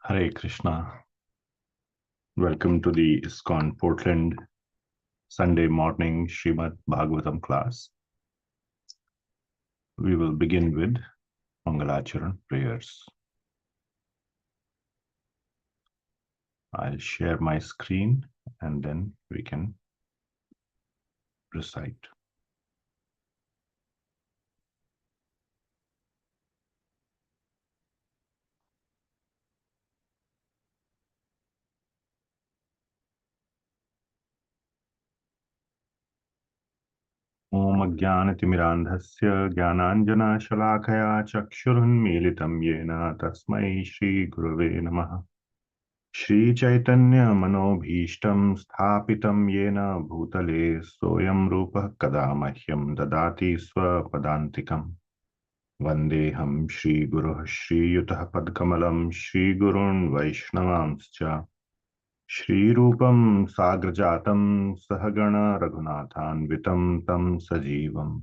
Hare Krishna. Welcome to the ISKCON Portland Sunday morning Srimad Bhagavatam class. We will begin with Mangalacharan prayers. I'll share my screen and then we can recite. Om Ajnanatimirandhasya Jnananjana-shalakaya Chakshurunmilitam Yena Tasmai Shri Gurave Namaha. Shri Chaitanya Manobhishtam Sthapitam Yena Bhutale Soyam Rupa Kada Mahyam Dadati Swapadantikam. Vandeham Shri Guruh Shri Yutah Padkamalam Shri Gurun Vaishnavamscha Shri Rupam Sagrajatam Sahagana Raghunathanvitam Tam Sajivam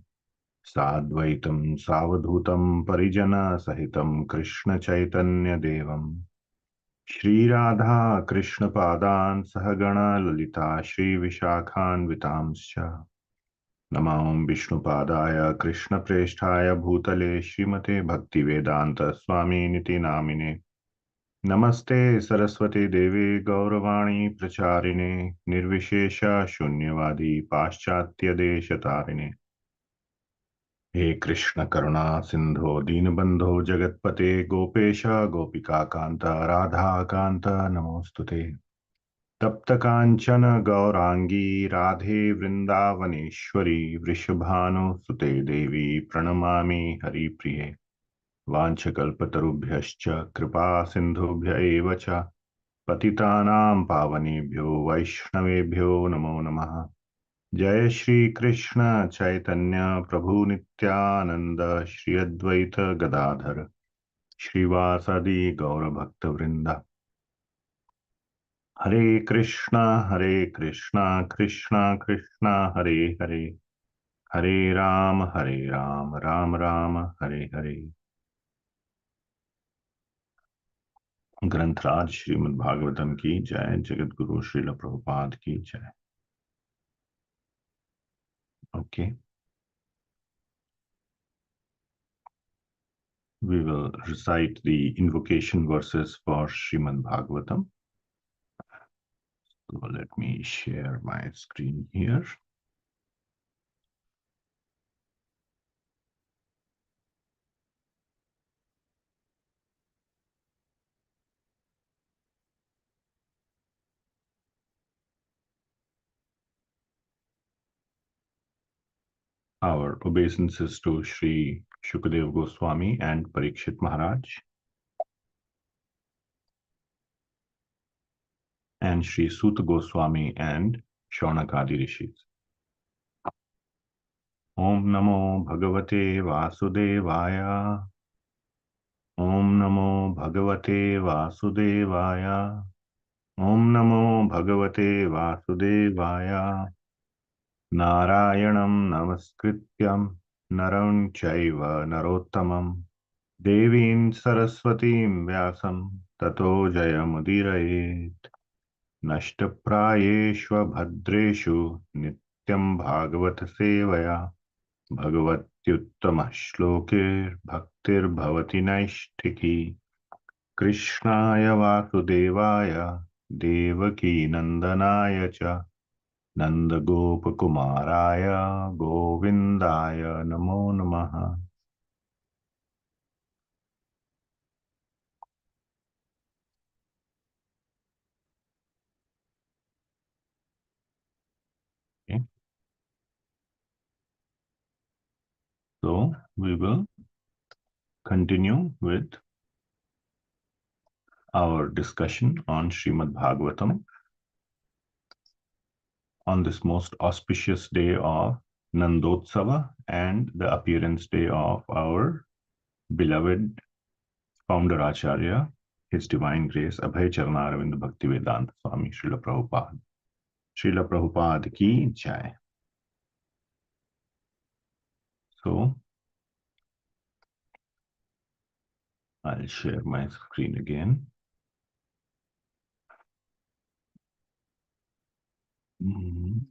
Sadvaitam Savadhutam Parijana Sahitam Krishna Chaitanya Devam Shri Radha Krishna Padan Sahagana Lalita Shri Vishakhan Vitamscha Namam Vishnupadaya Krishna Presthaya Bhutale Srimate Bhaktivedanta Swami Niti Namine Namaste Saraswati Devi Gauravani Pracharine Nirvishesha Shunyavadi Paschatya Deshatarine He Krishna Karuna Sindho Dinabandho Jagatpate Gopesha Gopika Kanta Radha Kanta Namostute तप्त कांचन गौरांगी राधे वृंदावनेश्वरी वृषभानुसुते देवी प्रणमामि हरिप्रिये वाञ्छकल्पतरुभ्यश्च कृपा सिन्धुभ्य एव च पतितानां पावनेभ्यो वैष्णवेभ्यो नमो नमः। जय श्री कृष्ण चैतन्य प्रभु Nityanand Shri Advaita Gadadhar श्रीवासदि गौरभक्तवृंद। Hare Krishna, Krishna Krishna, Hare Hare, Hare Ram, Ram Ram, Hare Hare. ग्रंथराज Shrimad Bhagavatam की जय, जगत गुरु श्रील प्रभुपाद की जय. Okay, we will recite the invocation verses for Srimad Bhagavatam. So let me share my screen here. Our obeisances to Sri Shukadev Goswami and Parikshit Maharaj, and Sri Suta Goswami and Shaunakadi Rishis. Om Namo Bhagavate Vasudevaya. Om Namo Bhagavate Vasudevaya. Om Namo Bhagavate Vasudevaya. Narayanam Namaskrityam Naram Chaiva Narottamam Devim Saraswatim Vyasam Tato Jayamudiraye Nashtaprayeshva Bhadreshu Nityam Bhagavata Sevaya Bhagavatyuttamah Shlokir Bhaktir Bhavati Naishtiki Krishnaya Vasudevaya Devaki Nandanaya Cha Nanda Gopakumaraya Govindaya Namo Namaha. Okay. So we will continue with our discussion on Srimad Bhagavatam on this most auspicious day of Nandotsava and the appearance day of our beloved founder Acharya, His Divine Grace, Abhay Charanaravindra Bhaktivedanta Swami Srila Prabhupada. Srila Prabhupada ki jai. So I'll share my screen again. Mhm.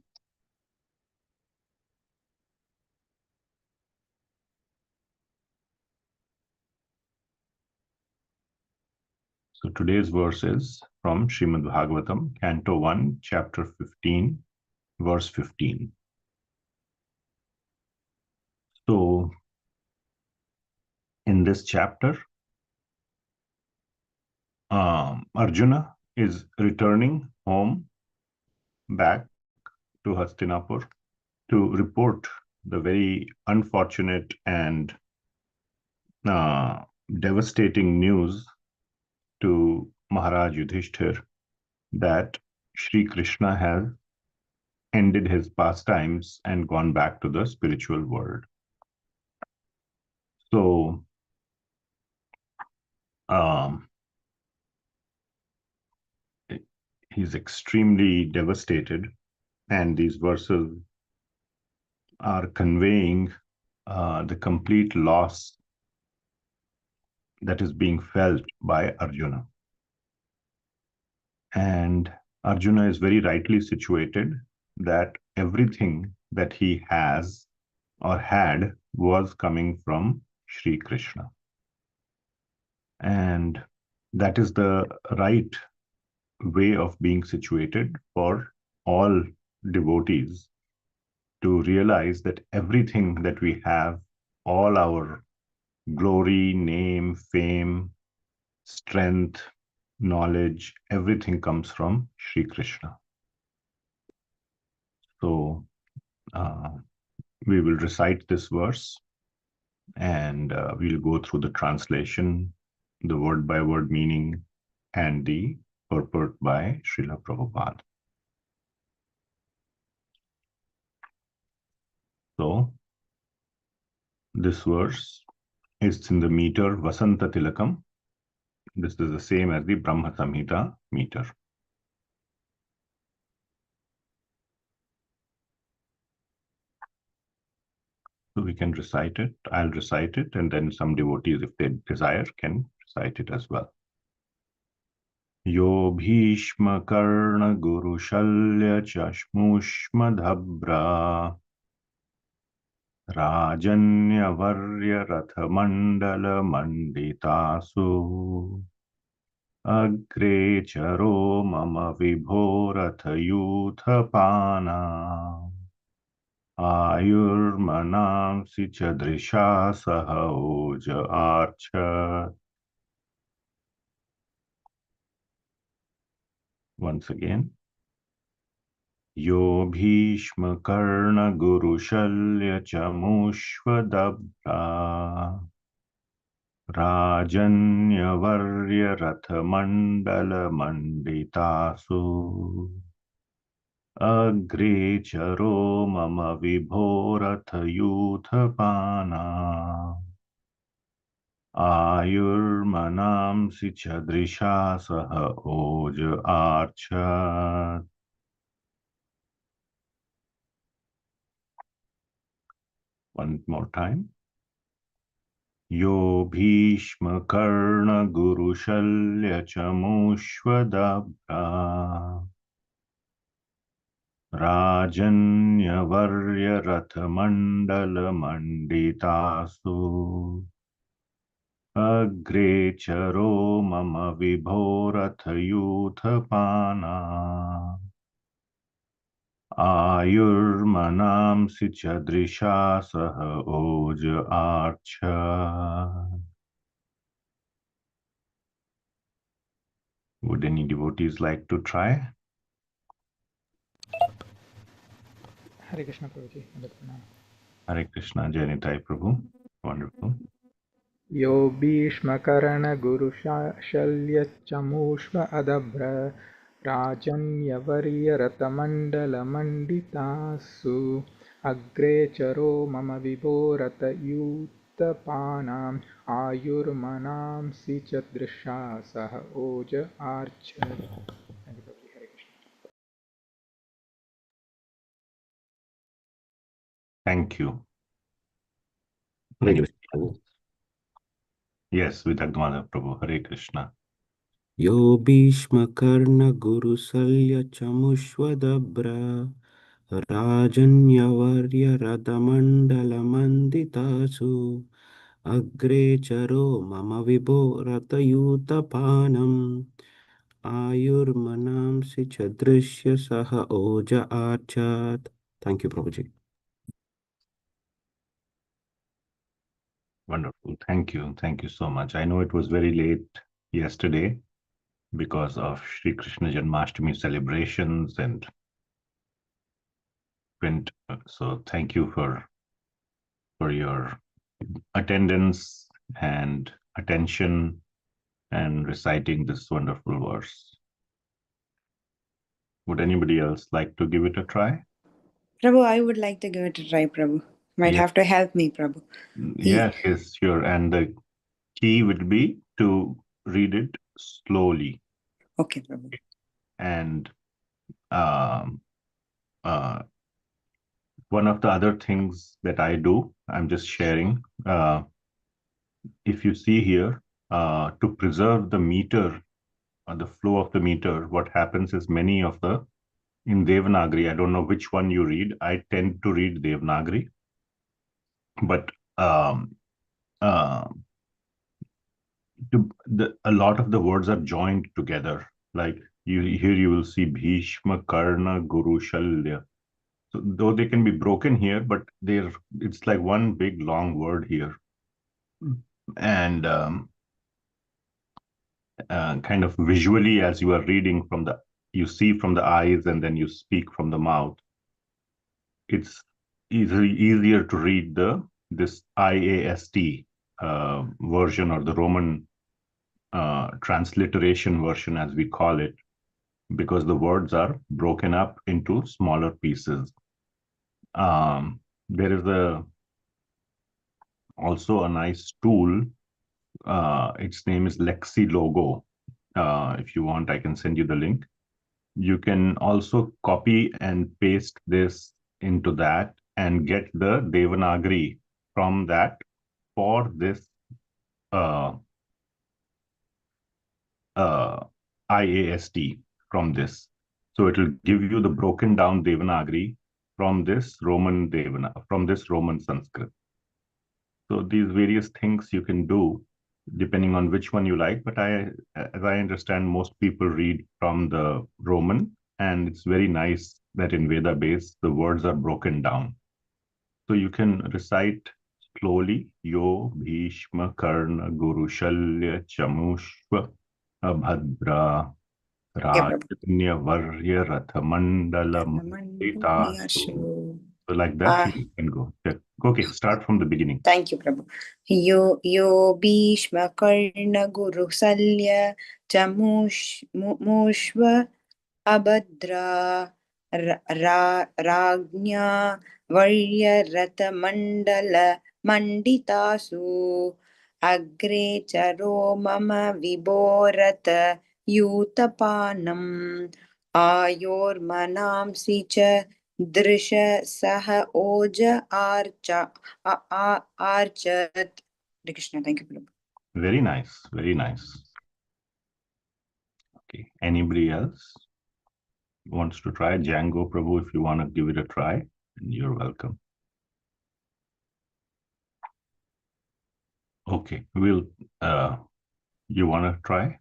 So today's verse is from Srimad Bhagavatam, Canto 1, Chapter 15, verse 15. So in this chapter, Arjuna is returning home back to Hastinapur to report the very unfortunate and devastating news to Maharaj Yudhishthir that Sri Krishna has ended his pastimes and gone back to the spiritual world. So um, he's extremely devastated, and these verses are conveying the complete loss that is being felt by Arjuna. And Arjuna is very rightly situated that everything that he has or had was coming from Sri Krishna. And that is the right way of being situated for all devotees to realize that everything that we have, all our glory, name, fame, strength, knowledge, everything comes from Sri Krishna. So we will recite this verse and we'll go through the translation, the word by word meaning, and the purport by Srila Prabhupada. So this verse is in the meter Vasanta Tilakam. This is the same as the Brahma Samhita meter. So we can recite it. I'll recite it, and then some devotees, if they desire, can recite it as well. Yo Bhishma Karna Guru Shalya Chashmushmadhabra Rajanyavarya Rathamandala Manditasu Agre Charo Mama Vibhorathayuthapana Ayurmanamsi Chadrisha Sahaoja Archa. Once again. Yo Bhishma Karna Guru Shalya Chamushvadabha Rajanyavarya Rathamandala Manditasu Agre Charo Mama Vibhorathayuthapana Ayurmanamsi Chadrisha Saha Oja Archa. One more time. Yo Bhishma Karna Guru Shalya Chamushvadabha Rajanyavarya Rathamandala Manditasu Agre Charo Mama Vibhorathayuthapana Ayurmanamsi Chadrisha Saha Oja Archa. Would any devotees like to try? Hare Krishna Prabhuji. Hare Krishna, Janitai Prabhu. Wonderful. Yo Bhishmakarana Guru Shalyacchamushva Adabra Rajanyavarya Ratamandala Manditasu Agre Charo Mama Vibhorata Yuttapanam Ayurmanam Sichadrisha Saha Oja Archa. Thank you, Prabhuji. Hare Krishna. Thank you. Hare Krishna. Yes, with Agmada Prabhu. Hare Krishna. Yo Bhishma Karna Guru Salya Chamushvadabra Rajanyavarya Radhamandala Manditasu Agre Charo Mama Vibho Ratayuta Panam Ayurmanam Sichadrishya Saha Oja Archat. Thank you, Prabhuji. Wonderful. Thank you. Thank you so much. I know it was very late yesterday because of Sri Krishna Janmashtami celebrations and went. So thank you for your attendance and attention and reciting this wonderful verse. Would anybody else like to give it a try? Prabhu, I would like to give it a try, Prabhu. Might Yes. have to help me, Prabhu. Yes, yes, sure. And the key would be to read it slowly. Okay, Prabhu. And one of the other things that I do, I'm just sharing. If you see here, to preserve the meter, the flow of the meter, what happens is many of the in Devanagari, I don't know which one you read. I tend to read Devanagari, but a lot of the words are joined together. Like you will see Bhishma, Karna, Guru, Shalya. So though they can be broken here, but it's like one big long word here, and kind of visually as you are reading you see from the eyes and then you speak from the mouth. It's easier to read this IAST version, or the Roman transliteration version, as we call it, because the words are broken up into smaller pieces. There is also a nice tool. Its name is Lexi Logo. If you want, I can send you the link. You can also copy and paste this into that and get the Devanagari from that for this IAST from this. So it will give you the broken down Devanagari from this Roman Sanskrit. So these various things you can do depending on which one you like. But as I understand, most people read from the Roman, and it's very nice that in Veda base the words are broken down. So you can recite slowly: Yo Bhishma Karna Guru Shalya Chamushva Abhadra Rajanya Varya Rathamandala Manditasu. So like that you can go. Okay, start from the beginning. Thank you, Prabhu. Yo Bhishma Karna Guru Salya Chamushva Abhadra Rajnya Varya Rathamandala Manditasu Agre Charo Mama Viborata Yutapanam Ayormanamsi cha Drisha Saha Oja Archat. Krishna, thank you, Prabhu. Very nice, very nice. Okay, anybody else wants to try? Django Prabhu, if you want to give it a try, you're welcome. Okay, you want to try?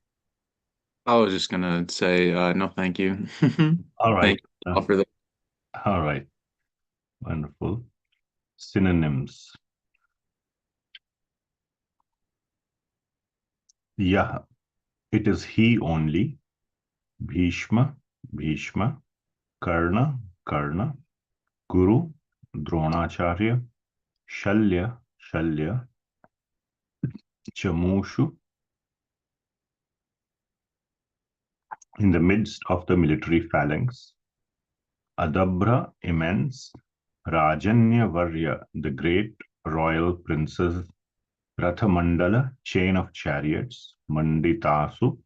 I was just gonna say no, thank you. All right. Thank you for that. All right. Wonderful. Synonyms. Yeah, it is he only. Bhishma, Bhishma. Karna, Karna. Guru, Dronacharya. Shalya, Shalya. Chamushu. In the midst of the military phalanx. Adabra, immense. Rajanya Varya, the great royal princes. Rathamandala, chain of chariots. Manditasu,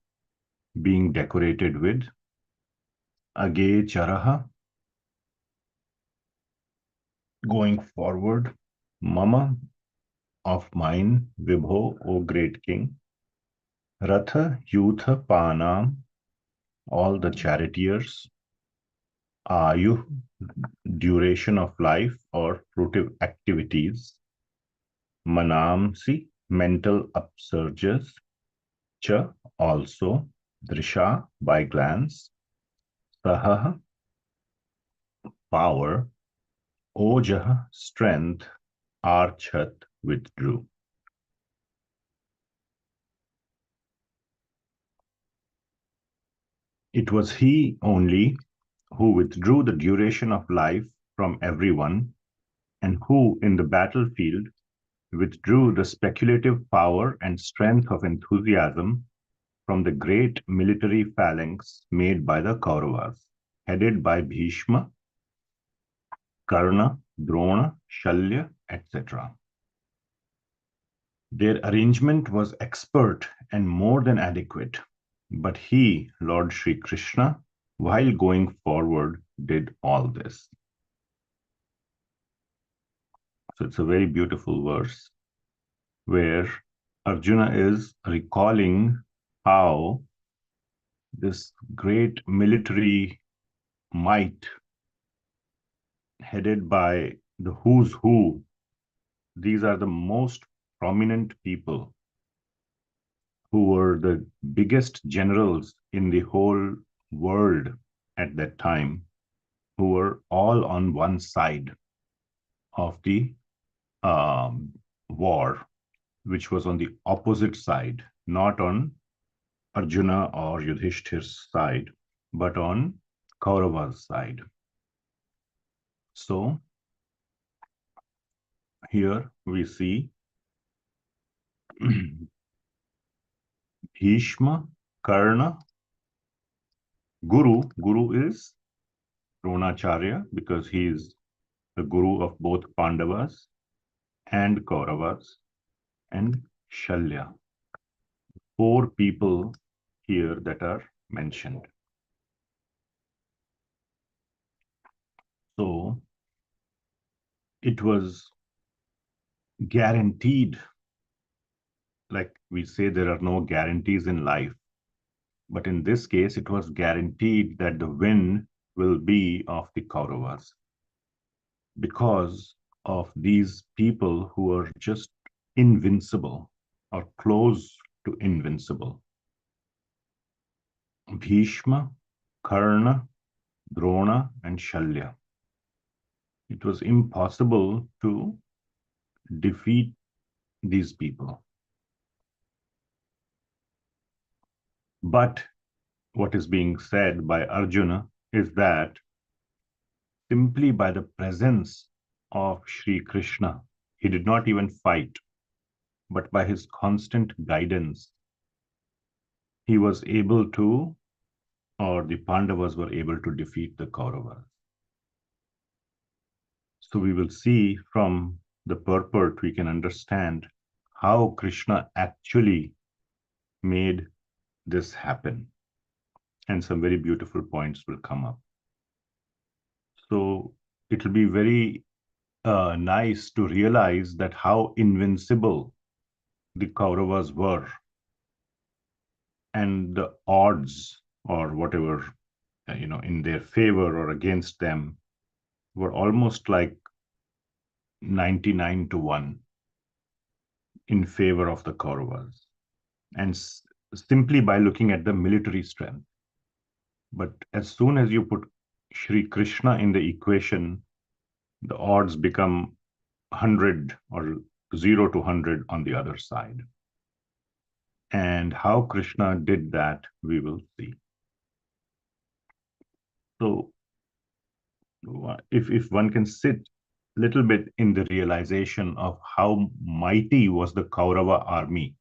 being decorated with. Age Charaha, going forward. Mama, of mine. Vibho, O great king. Ratha Yutha Panam, all the charioteers, Ayu, duration of life or fruitive activities, Manamsi, mental upsurges, Cha, also, Drisha, by glance, Saha, power, Ojah, strength, Archat, withdrew. It was he only who withdrew the duration of life from everyone, and who, in the battlefield, withdrew the speculative power and strength of enthusiasm from the great military phalanx made by the Kauravas, headed by Bhishma, Karna, Drona, Shalya, etc. Their arrangement was expert and more than adequate, but he, Lord Sri Krishna, while going forward, did all this. So it's a very beautiful verse where Arjuna is recalling how this great military might, headed by the who's who, these are the most prominent people who were the biggest generals in the whole world at that time, who were all on one side of the war, which was on the opposite side, not on Arjuna or Yudhishthir's side, but on Kaurava's side. So here we see Bhishma, Karna, Guru. Guru is Dronacharya because he is the guru of both Pandavas and Kauravas, and Shalya. 4 people here that are mentioned. So it was guaranteed, like we say, there are no guarantees in life. But in this case, it was guaranteed that the win will be of the Kauravas because of these people who are just invincible or close to invincible. Bhishma, Karna, Drona, and Shalya. It was impossible to defeat these people. But what is being said by Arjuna is that simply by the presence of Sri Krishna, he did not even fight, but by his constant guidance, he was able to, or the Pandavas were able to defeat the Kauravas. So we will see from the purport, we can understand how Krishna actually made this happen. And some very beautiful points will come up. So it will be very nice to realize that how invincible the Kauravas were, and the odds or whatever, in their favor or against them were almost like 99-1 in favor of the Kauravas, and simply by looking at the military strength. But as soon as you put Sri Krishna in the equation, the odds become 100 or 0 to 100 on the other side. And how Krishna did that, we will see. So if one can sit a little bit in the realization of how mighty was the Kaurava army,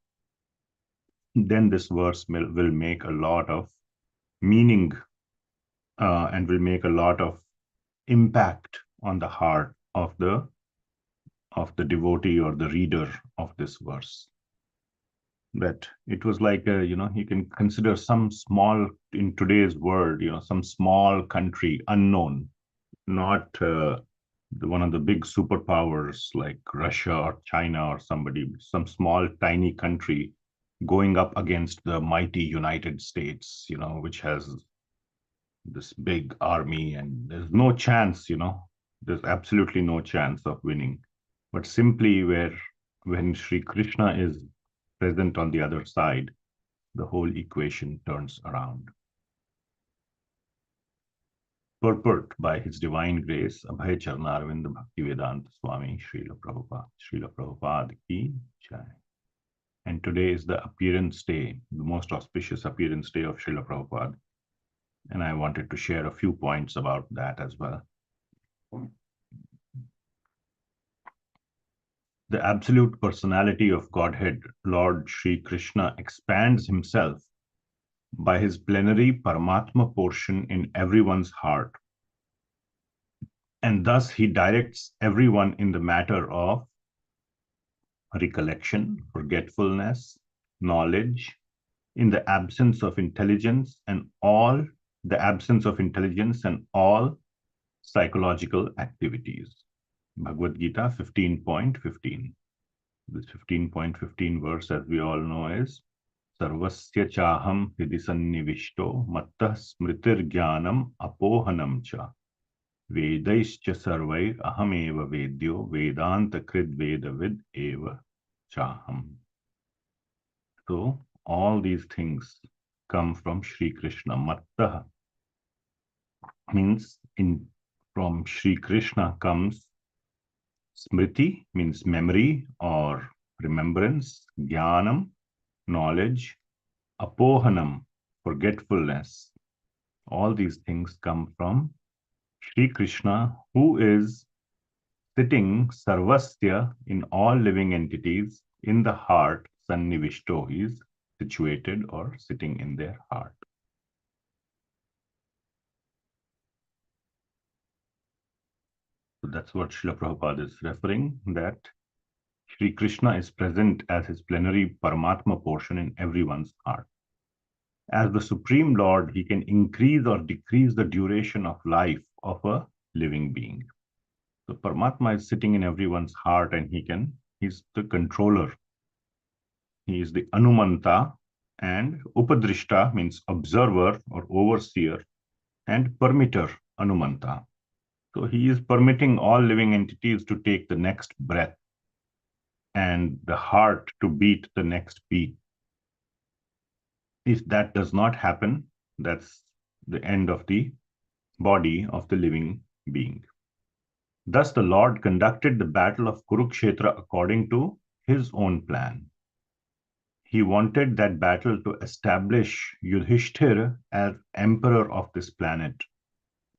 then this verse will make a lot of meaning and will make a lot of impact on the heart of the devotee or the reader of this verse. That it was like you can consider some small, in today's world, some small country, unknown, not one of the big superpowers like Russia or China or somebody, some small tiny country going up against the mighty United States, which has this big army, and there's no chance, there's absolutely no chance of winning. But simply when Sri Krishna is present on the other side, the whole equation turns around. Purport by His Divine Grace, Abhay Charnarvind Bhaktivedanta Swami Srila Prabhupada ki jai. And today is the appearance day, the most auspicious appearance day of Srila Prabhupada. And I wanted to share a few points about that as well. The absolute personality of Godhead, Lord Sri Krishna, expands himself by his plenary Paramatma portion in everyone's heart. And thus he directs everyone in the matter of recollection, forgetfulness, knowledge, in the absence of intelligence and all psychological activities. Bhagavad Gita 15.15. This 15.15 verse, as we all know, is Sarvasya chaham hidi sannivishto mattah smritir jnanam apohanam cha vedaischa sarvair ahameva vedyo vedanta krid vedavid eva chaham. So all these things come from Sri Krishna. Mattah means from Sri Krishna comes smriti, means memory or remembrance, jnanam, knowledge, apohanam, forgetfulness. All these things come from Sri Krishna, who is sitting sarvasya in all living entities in the heart. Sannivishto, he is situated or sitting in their heart. So that's what Srila Prabhupada is referring, that Sri Krishna is present as his plenary Paramatma portion in everyone's heart. As the Supreme Lord, he can increase or decrease the duration of life of a living being. So Paramatma is sitting in everyone's heart, and he's the controller. He is the Anumanta, and Upadrishta means observer or overseer, and permitter, Anumanta. So he is permitting all living entities to take the next breath and the heart to beat the next beat. If that does not happen, that's the end of the body of the living being. Thus, the Lord conducted the battle of Kurukshetra according to his own plan. He wanted that battle to establish Yudhishthira as emperor of this planet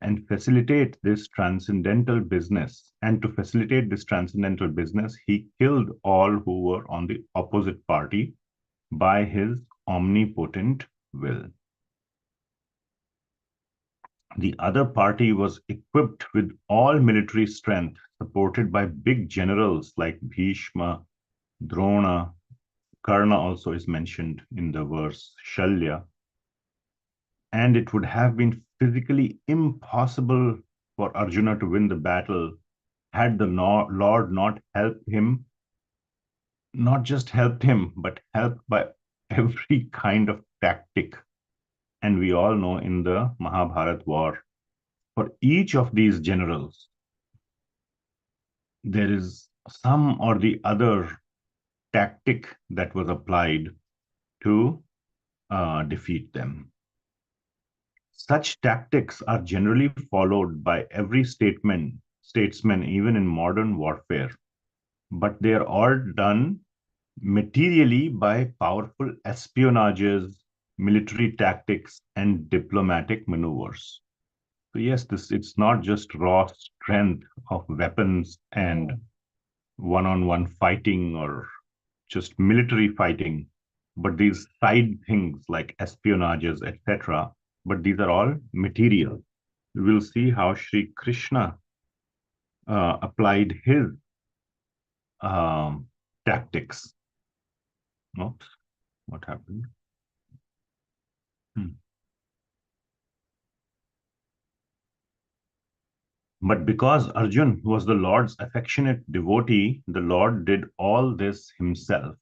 and facilitate this transcendental business. And to facilitate this transcendental business, he killed all who were on the opposite party by his omnipotent will. The other party was equipped with all military strength, supported by big generals like Bhishma, Drona, Karna also is mentioned in the verse, Shalya. And it would have been physically impossible for Arjuna to win the battle had the Lord not helped him, not just helped him, but helped by every kind of tactic. And we all know in the Mahabharat war, for each of these generals, there is some or the other tactic that was applied to defeat them. Such tactics are generally followed by every statesman, even in modern warfare, but they are all done materially by powerful espionages, military tactics, and diplomatic maneuvers. So yes, it's not just raw strength of weapons and one-on-one fighting or just military fighting, but these side things like espionages, etc. But these are all material. We will see how Sri Krishna applied his tactics. Oops, what happened? But because Arjun was the Lord's affectionate devotee, the Lord did all this himself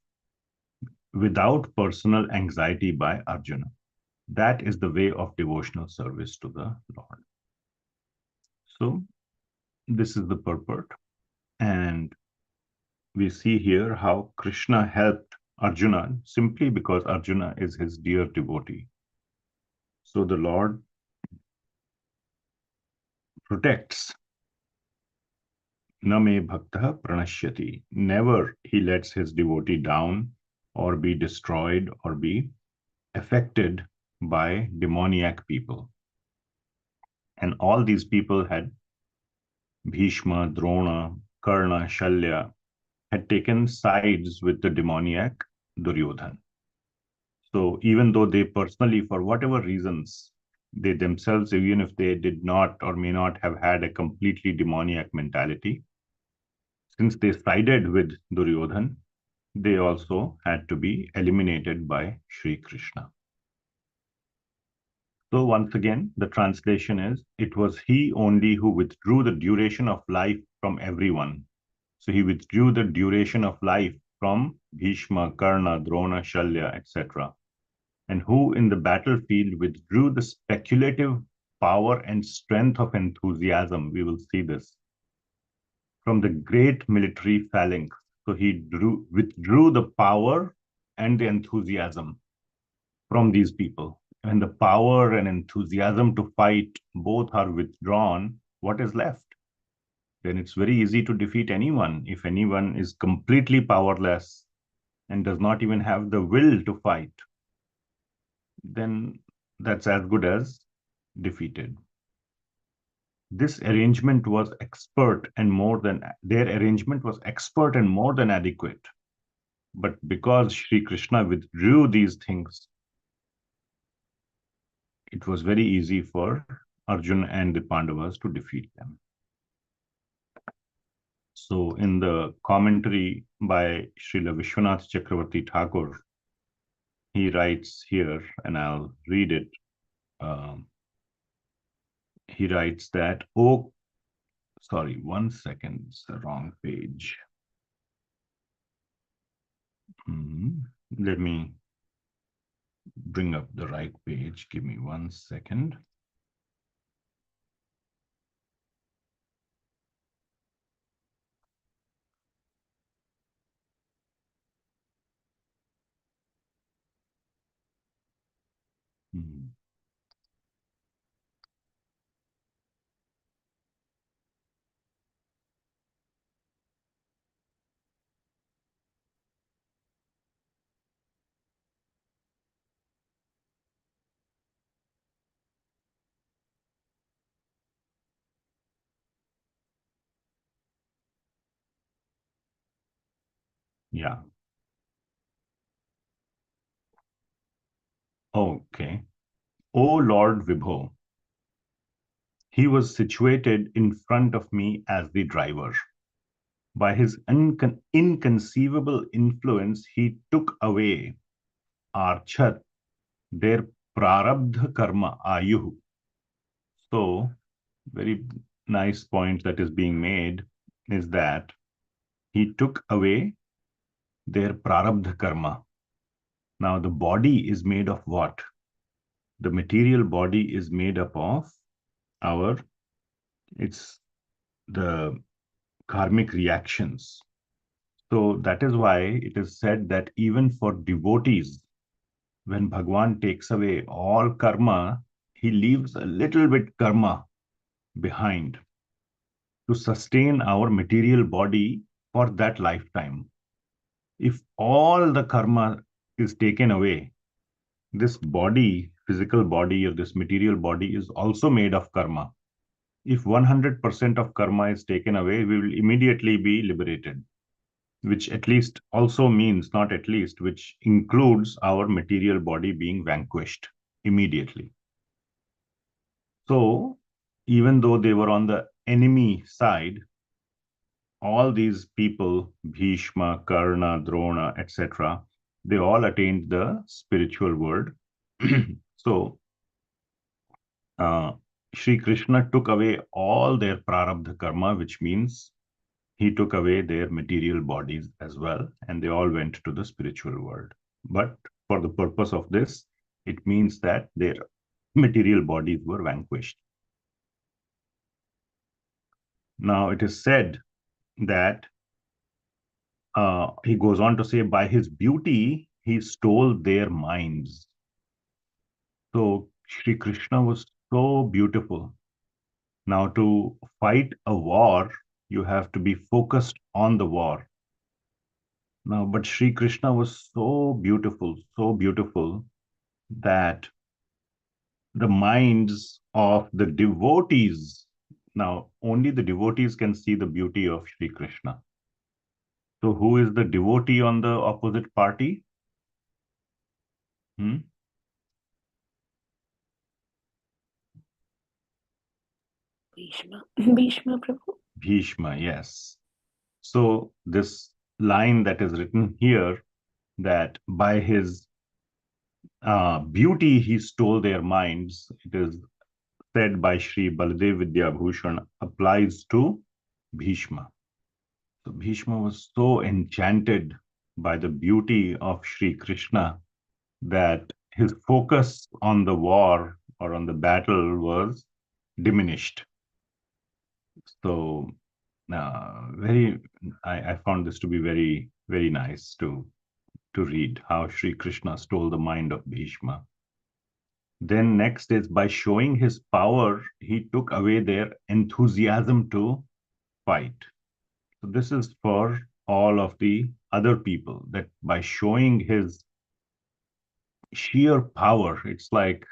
without personal anxiety by Arjuna. That is the way of devotional service to the Lord. So this is the purport. And we see here how Krishna helped Arjuna simply because Arjuna is his dear devotee. So the Lord protects. Na me bhaktah pranashyati. Never he lets his devotee down or be destroyed or be affected by demoniac people. And all these people had Bhishma, Drona, Karna, Shalya, had taken sides with the demoniac Duryodhan. So even though they personally, for whatever reasons, they themselves, even if they did not or may not have had a completely demoniac mentality, since they sided with Duryodhan, they also had to be eliminated by Sri Krishna. So once again, the translation is, it was he only who withdrew the duration of life from everyone. So he withdrew the duration of life from Bhishma, Karna, Drona, Shalya, etc. And who in the battlefield withdrew the speculative power and strength of enthusiasm. We will see this from the great military phalanx. So he withdrew the power and the enthusiasm from these people. When the power and enthusiasm to fight both are withdrawn, what is left? Then it's very easy to defeat anyone. If anyone is completely powerless and does not even have the will to fight, then that's as good as defeated. This arrangement was expert and more than adequate. But because Sri Krishna withdrew these things, it was very easy for Arjuna and the Pandavas to defeat them. So in the commentary by Srila Vishwanath Chakravarti Thakur, he writes here, and I'll read it. He writes that, sorry, 1 second, it's the wrong page. Let me bring up the right page. Give me 1 second. Yeah. Okay. O Lord Vibho, he was situated in front of me as the driver. By his inconceivable influence, he took away Archat, their prarabdha karma ayuh. So, very nice point that is being made is that he took away their prarabdha karma. Now, the body is made of what? The material body is made up of it's the karmic reactions. So that is why it is said that even for devotees, when Bhagwan takes away all karma, he leaves a little bit karma behind to sustain our material body for that lifetime. If all the karma is taken away, this body, physical body or this material body is also made of karma. If 100% of karma is taken away, we will immediately be liberated, which at least also means, not at least, which includes our material body being vanquished immediately. So even though they were on the enemy side, all these people, Bhishma, Karna, Drona, etc., they all attained the spiritual world. So Sri Krishna took away all their prarabdha karma, which means he took away their material bodies as well, and they all went to the spiritual world. But for the purpose of this, it means that their material bodies were vanquished. Now it is said that he goes on to say, by his beauty, he stole their minds. So Sri Krishna was so beautiful. Now, to fight a war, you have to be focused on the war. Now, but Sri Krishna was so beautiful that the minds of the devotees, now only the devotees can see the beauty of Sri Krishna. So, who is the devotee on the opposite party? Bhishma Prabhu. Bhishma, yes. So, this line that is written here, that by his beauty he stole their minds, it is said by Sri Baladev Vidyabhushan, applies to Bhishma. So Bhishma was so enchanted by the beauty of Sri Krishna that his focus on the war or on the battle was diminished. So I found this to be very, very nice to read how Sri Krishna stole the mind of Bhishma. Then next is, by showing his power, he took away their enthusiasm to fight. So this is for all of the other people, that by showing his sheer power, it's like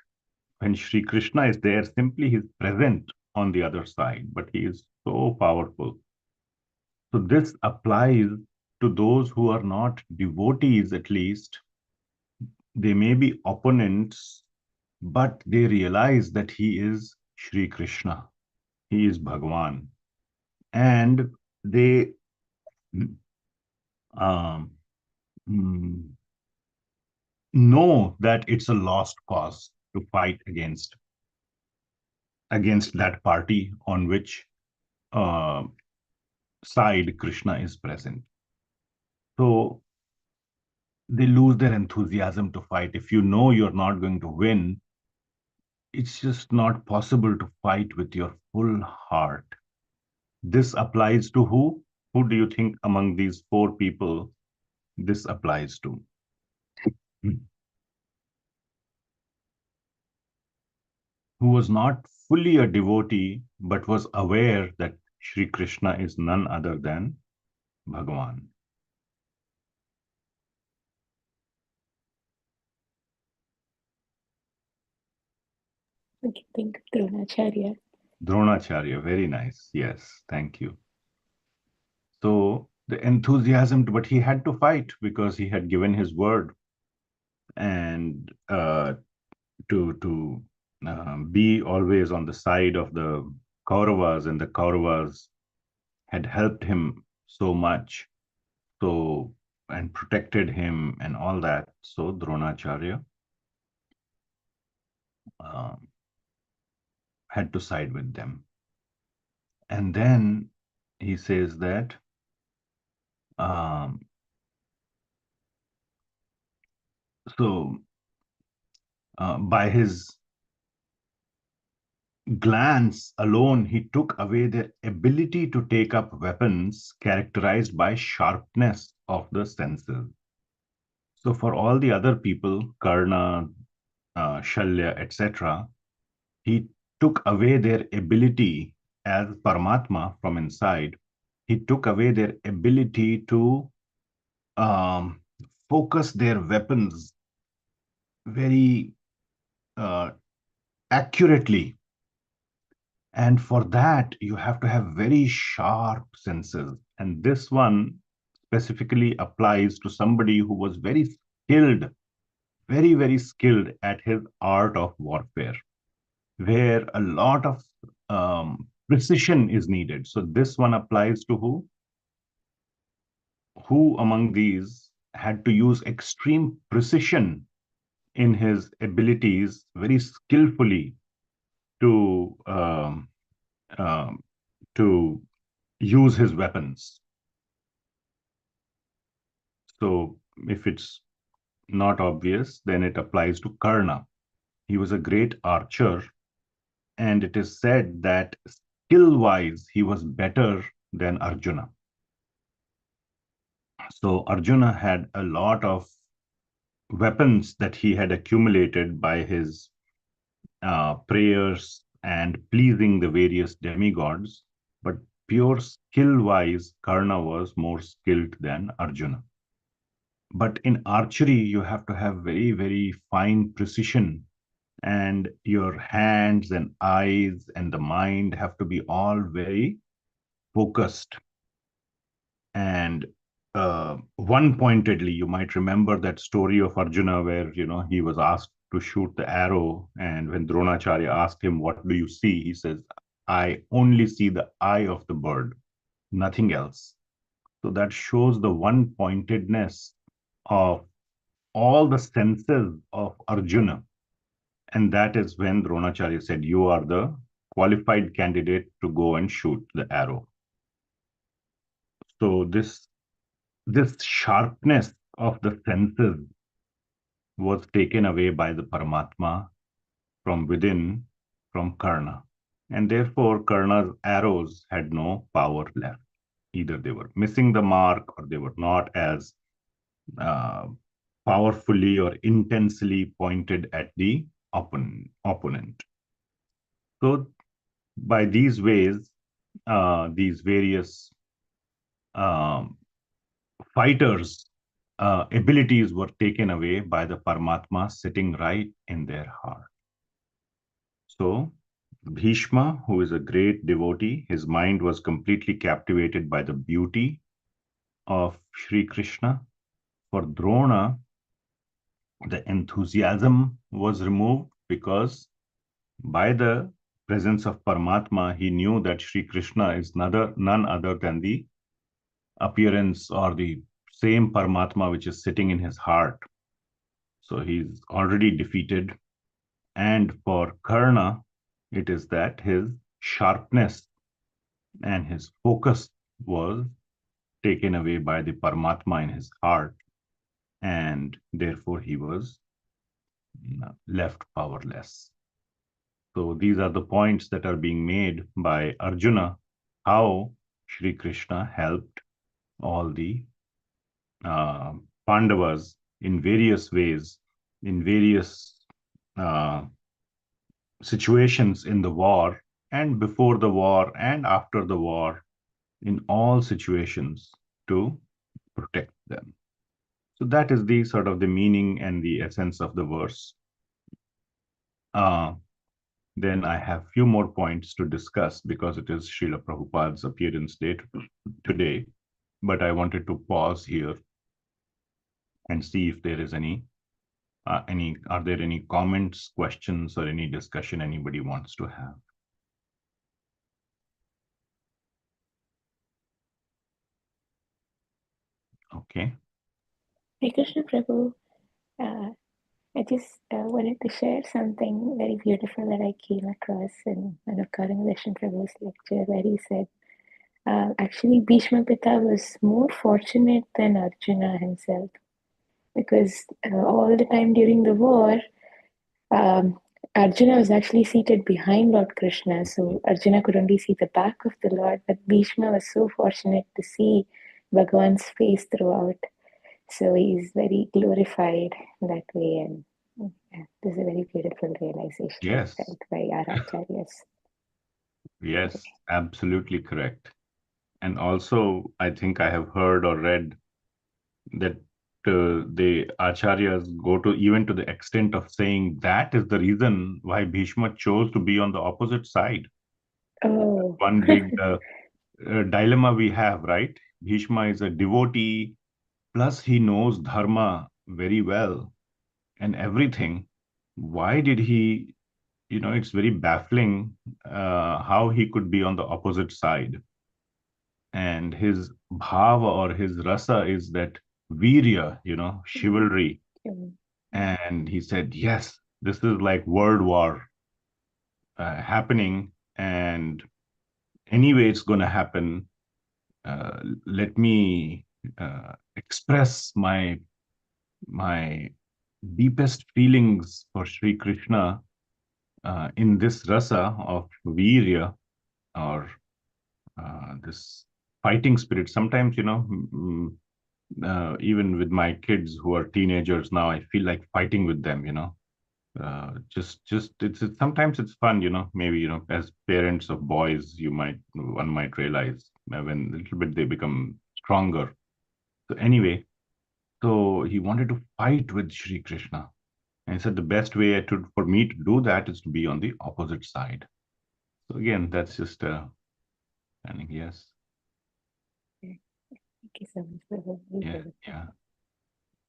when Sri Krishna is there, simply he's present on the other side, but he is so powerful. So this applies to those who are not devotees, at least. They may be opponents, but they realize that he is Sri Krishna. He is Bhagwan. And they um, know that it's a lost cause to fight against that party on which side Krishna is present. So they lose their enthusiasm to fight. If you know you're not going to win, it's just not possible to fight with your full heart. This applies to who? Who do you think among these four people this applies to? Who was not fully a devotee, but was aware that Sri Krishna is none other than Bhagavan. I think Dronacharya. Dronacharya, very nice. Yes, thank you. So the enthusiasm, but he had to fight because he had given his word, and to be always on the side of the Kauravas, and the Kauravas had helped him so much, so, and protected him and all that. So Dronacharya had to side with them. And then he says that by his glance alone, he took away their ability to take up weapons characterized by sharpness of the senses. So for all the other people, Karna, Shalya, etc., he took away their ability as Paramatma from inside. He took away their ability to focus their weapons very accurately. And for that, you have to have very sharp senses. And this one specifically applies to somebody who was very skilled, very, very skilled at his art of warfare, where a lot of precision is needed. So this one applies to who? Who among these had to use extreme precision in his abilities very skillfully to to use his weapons. So if it's not obvious, then it applies to Karna. He was a great archer, and it is said that skill-wise, he was better than Arjuna. So Arjuna had a lot of weapons that he had accumulated by his prayers and pleasing the various demigods, but pure skill-wise, Karna was more skilled than Arjuna. But in archery, you have to have very, very fine precision, and your hands and eyes and the mind have to be all very focused and one-pointedly. You might remember that story of Arjuna where, he was asked to shoot the arrow, and when Dronacharya asked him, "What do you see?" he says, "I only see the eye of the bird, nothing else." So that shows the one-pointedness of all the senses of Arjuna. And that is when Dronacharya said, "You are the qualified candidate to go and shoot the arrow." So this sharpness of the senses was taken away by the Paramatma from within, from Karna. And therefore, Karna's arrows had no power left. Either they were missing the mark, or they were not as powerfully or intensely pointed at the opponent. So by these ways, these various fighters' abilities were taken away by the Paramatma sitting right in their heart. So Bhishma, who is a great devotee, his mind was completely captivated by the beauty of Sri Krishna. For Drona, the enthusiasm was removed because by the presence of Paramatma, he knew that Sri Krishna is none other than the appearance or the same Paramatma which is sitting in his heart. So he's already defeated. And for Karna, it is that his sharpness and his focus was taken away by the Paramatma in his heart, and therefore he was left powerless. So these are the points that are being made by Arjuna, how Sri Krishna helped all the Pandavas in various ways, in various situations in the war, and before the war and after the war, in all situations, to protect them. So that is the sort of the meaning and the essence of the verse. Then I have few more points to discuss because it is Srila Prabhupada's appearance day today. But I wanted to pause here and see if there is are there any comments, questions, or any discussion anybody wants to have? Okay. Hare Krishna Prabhu, I just wanted to share something very beautiful that I came across in one of Karangashan Prabhu's lecture, where he said, actually, Bhishma Pita was more fortunate than Arjuna himself, because all the time during the war, Arjuna was actually seated behind Lord Krishna, so Arjuna could only see the back of the Lord, but Bhishma was so fortunate to see Bhagavan's face throughout. So he's very glorified that way, and this is a very beautiful realization Yes. felt by our acharyas. Yes, absolutely correct. And also, I think I have heard or read that the acharyas go to even to the extent of saying that is the reason why Bhishma chose to be on the opposite side. Oh, One big dilemma we have, right? Bhishma is a devotee, plus he knows dharma very well and everything. Why did he, it's very baffling how he could be on the opposite side. And his bhava or his rasa is that virya, chivalry. And he said, yes, this is like world war happening, and anyway it's going to happen. Let me express my my deepest feelings for Sri Krishna in this rasa of virya, or this fighting spirit. Sometimes, even with my kids who are teenagers now, I feel like fighting with them, just it's sometimes it's fun, maybe, as parents of boys, one might realize when a little bit they become stronger. So anyway, so he wanted to fight with Sri Krishna. And he said the best way for me to do that is to be on the opposite side. So again, that's just planning. Yes. Thank you so much, Prabhu. Yeah. Yeah.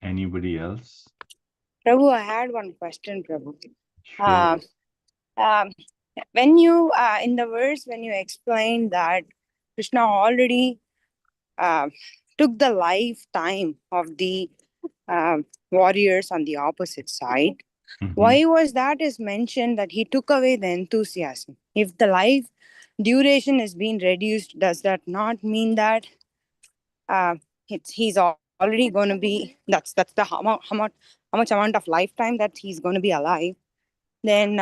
Anybody else? Prabhu, I had one question, Prabhu. Sure. When you, in the verse, when you explained that Krishna already took the lifetime of the warriors on the opposite side, why was that is mentioned that he took away the enthusiasm? If the life duration is being reduced, does that not mean that he's already going to be, that's the how much amount of lifetime that he's going to be alive? Then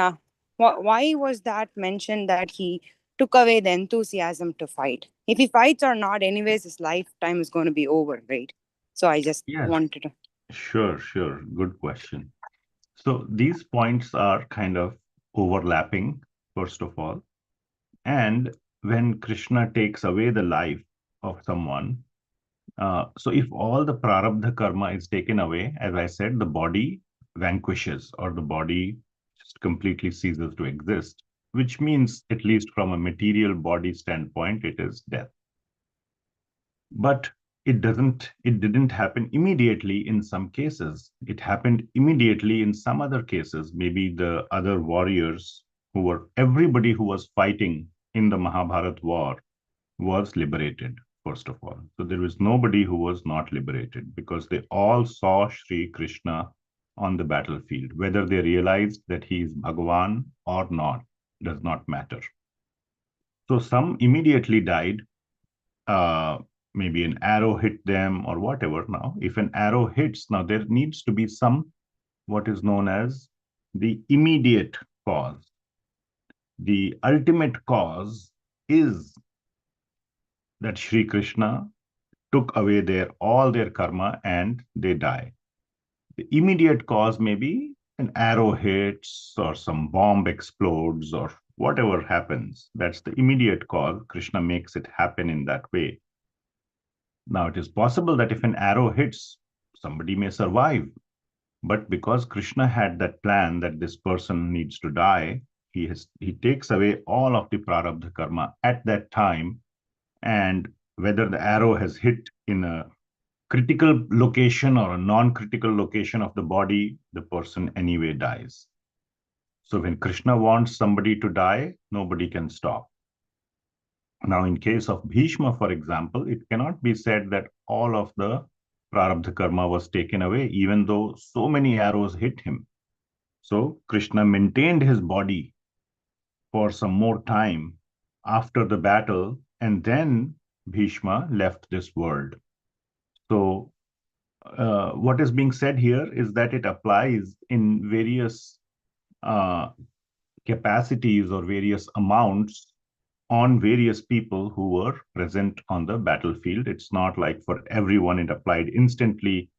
why was that mentioned that he took away the enthusiasm to fight? If he fights or not, anyways, his lifetime is going to be over, right? So I just Yes. wanted to. Sure. Good question. So these points are kind of overlapping, first of all. And when Krishna takes away the life of someone, so if all the prarabdha karma is taken away, as I said, the body vanquishes, or the body just completely ceases to exist, which means, at least from a material body standpoint, it is death. But it didn't happen immediately in some cases. It happened immediately in some other cases. Maybe the other warriors everybody who was fighting in the Mahabharat war was liberated, first of all. So there was nobody who was not liberated, because they all saw Sri Krishna on the battlefield. Whether they realized that he is Bhagavan or not does not matter. So some immediately died. Maybe an arrow hit them or whatever. Now, if an arrow hits, now there needs to be some, what is known as the immediate cause. The ultimate cause is that Sri Krishna took away all their karma and they die. The immediate cause may be an arrow hits or some bomb explodes or whatever happens. That's the immediate cause. Krishna makes it happen in that way. Now, it is possible that if an arrow hits, somebody may survive. But because Krishna had that plan that this person needs to die, he takes away all of the prarabdha karma at that time. And whether the arrow has hit in a critical location or a non-critical location of the body, the person anyway dies. So when Krishna wants somebody to die, nobody can stop. Now, in case of Bhishma, for example, it cannot be said that all of the prarabdha karma was taken away, even though so many arrows hit him. So Krishna maintained his body for some more time after the battle, and then Bhishma left this world. So what is being said here is that it applies in various capacities or various amounts on various people who were present on the battlefield. It's not like for everyone it applied instantly.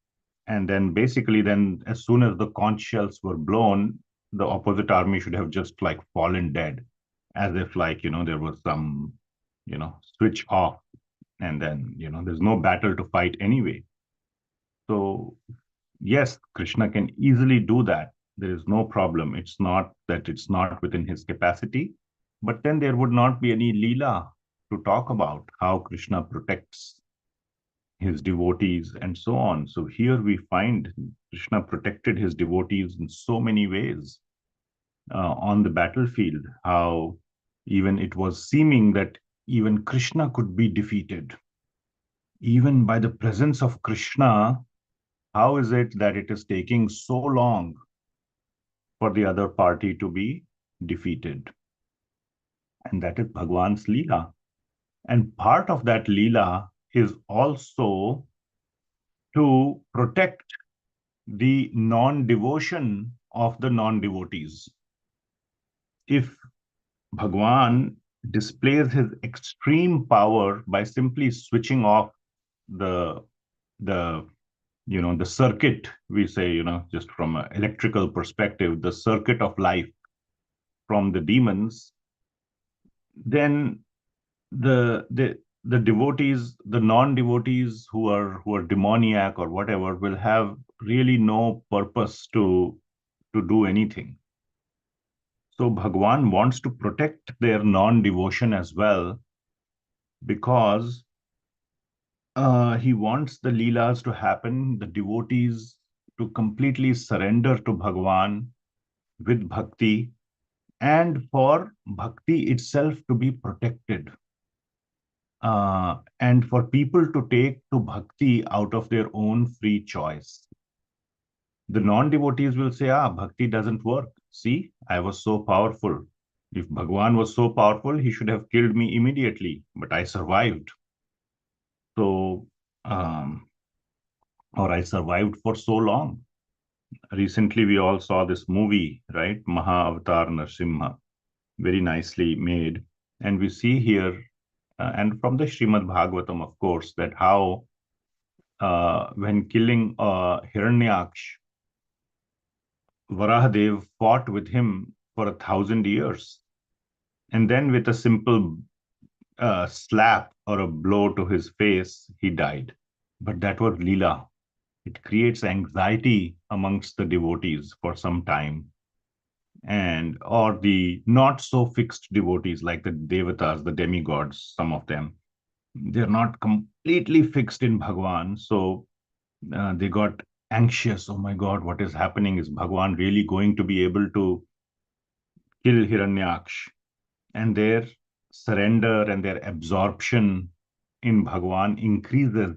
And then basically, then as soon as the conch shells were blown, the opposite army should have just like fallen dead, as if like, there was some, switch off, and then, there's no battle to fight anyway. So yes, Krishna can easily do that. There is no problem. It's not that it's not within his capacity, but then there would not be any Leela to talk about how Krishna protects his devotees and so on. So here we find Krishna protected his devotees in so many ways on the battlefield, how even it was seeming that even Krishna could be defeated. Even by the presence of Krishna, how is it that it is taking so long for the other party to be defeated? And that is Bhagwan's Leela. And part of that Leela is also to protect the non-devotion of the non-devotees. If Bhagwan displays his extreme power by simply switching off the the circuit, we say, just from an electrical perspective, the circuit of life from the demons, then the devotees, the non-devotees who are demoniac or whatever, will have really no purpose to do anything. So Bhagwan wants to protect their non-devotion as well, because he wants the leelas to happen, the devotees to completely surrender to Bhagwan with bhakti, and for bhakti itself to be protected, and for people to take to bhakti out of their own free choice. The non-devotees will say, bhakti doesn't work. See, I was so powerful. If Bhagwan was so powerful, he should have killed me immediately, but I survived. So, or I survived for so long. Recently, we all saw this movie, right? Maha Avatar Narsimha, very nicely made. And we see here, and from the Srimad Bhagavatam, of course, that how when killing Hiranyaksh, Varahadev fought with him for 1,000 years. And then with a simple slap or a blow to his face, he died. But that was Leela. It creates anxiety amongst the devotees for some time. And or the not so fixed devotees, like the devatas, the demigods, some of them, they're not completely fixed in Bhagwan. So they got anxious. Oh my God, what is happening? Is Bhagwan really going to be able to kill Hiranyaksh? And their surrender and their absorption in Bhagwan increases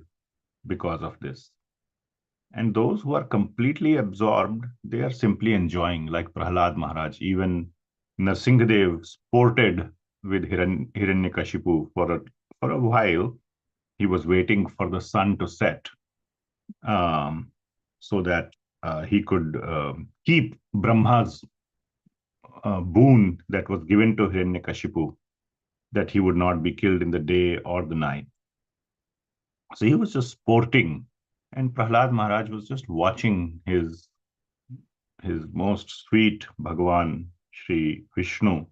because of this. And those who are completely absorbed, they are simply enjoying, like Prahlad Maharaj. Even Narsingadev sported with Hiranyakashipu for a while. He was waiting for the sun to set, so that he could keep Brahma's boon that was given to Hiranyakashipu, that he would not be killed in the day or the night. So he was just sporting, and Prahlad Maharaj was just watching his most sweet Bhagavan, Sri Vishnu,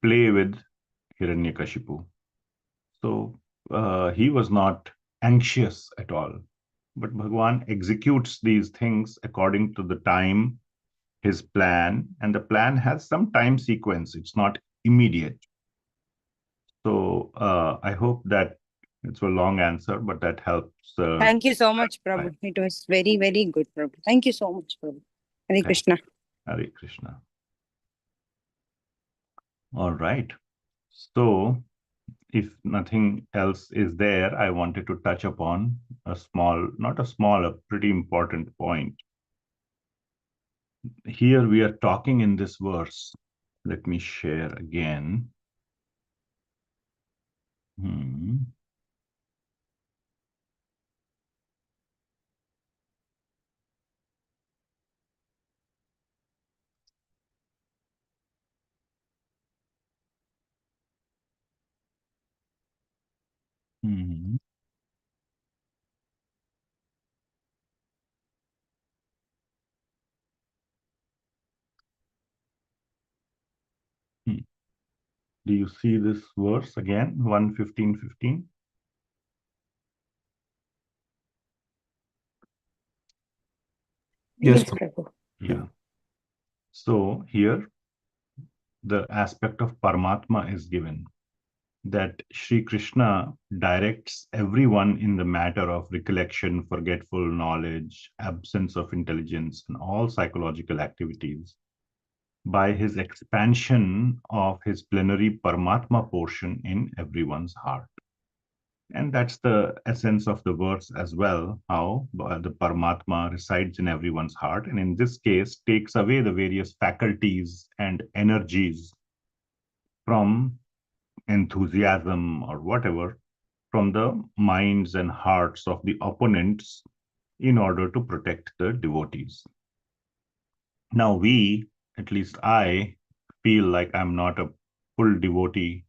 play with Hiranyakashipu. So he was not anxious at all. But Bhagavan executes these things according to the time, his plan, and the plan has some time sequence. It's not immediate. So I hope that it's a long answer, but that helps. Thank you so much, Prabhu. It was very, very good, Prabhu. Thank you so much, Prabhu. Hare Krishna. Hare Krishna. All right. So if nothing else is there, I wanted to touch upon a small, not a small, a pretty important point. Here we are talking in this verse. Let me share again. Do you see this verse again, 1:15:15? Yes, Prabhu. Yeah. So here, the aspect of Paramatma is given, that Sri Krishna directs everyone in the matter of recollection, forgetful knowledge, absence of intelligence, and all psychological activities by his expansion of his plenary Paramatma portion in everyone's heart. And that's the essence of the verse as well, how the Paramatma resides in everyone's heart, and in this case takes away the various faculties and energies from enthusiasm or whatever from the minds and hearts of the opponents in order to protect the devotees. Now we, at least I, feel like I'm not a full devotee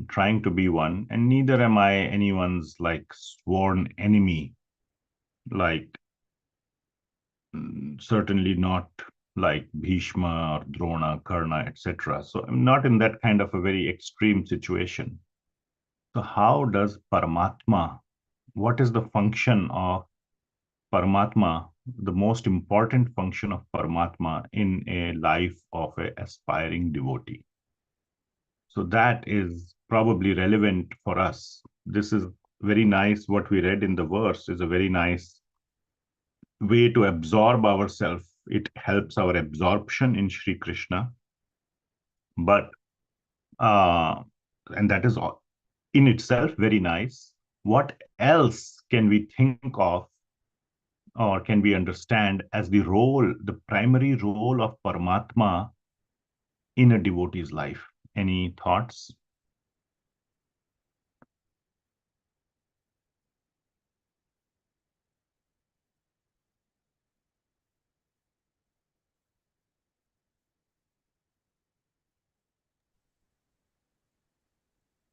trying to be one, and neither am I anyone's like sworn enemy, like certainly not like Bhishma or Drona, Karna, etc. So I'm not in that kind of a very extreme situation. So how does Paramatma, what is the function of Paramatma, the most important function of Paramatma in a life of an aspiring devotee? So that is probably relevant for us. This is very nice. What we read in the verse is a very nice way to absorb ourselves. It helps our absorption in Sri Krishna. But, and that is in itself very nice. What else can we think of or can we understand as the role, the primary role of Paramatma in a devotee's life? Any thoughts?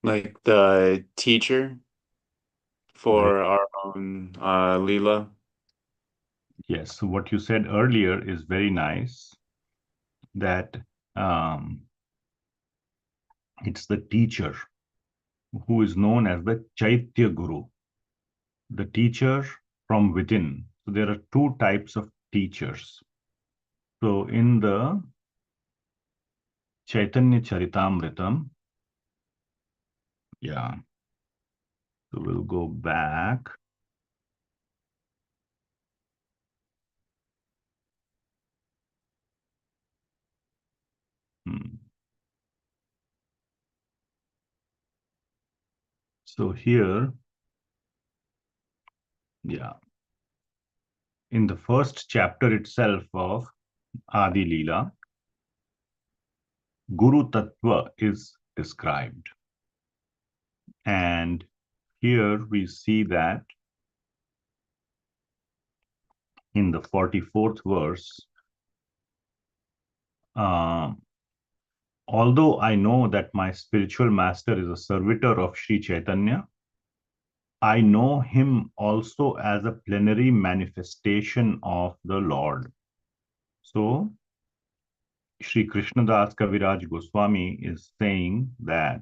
Like the teacher Very, for our own Leela. yes. So what you said earlier is very nice, that it's the teacher who is known as the Chaitya Guru, the teacher from within. So there are two types of teachers. So in the Chaitanya Charitamritam, yeah, so we'll go back. So here, yeah, in the first chapter itself of Adi Leela, Guru Tattva is described. And here we see that in the 44th verse, although I know that my spiritual master is a servitor of Sri Chaitanya, I know him also as a plenary manifestation of the Lord. So, Sri Krishnadas Kaviraj Goswami is saying that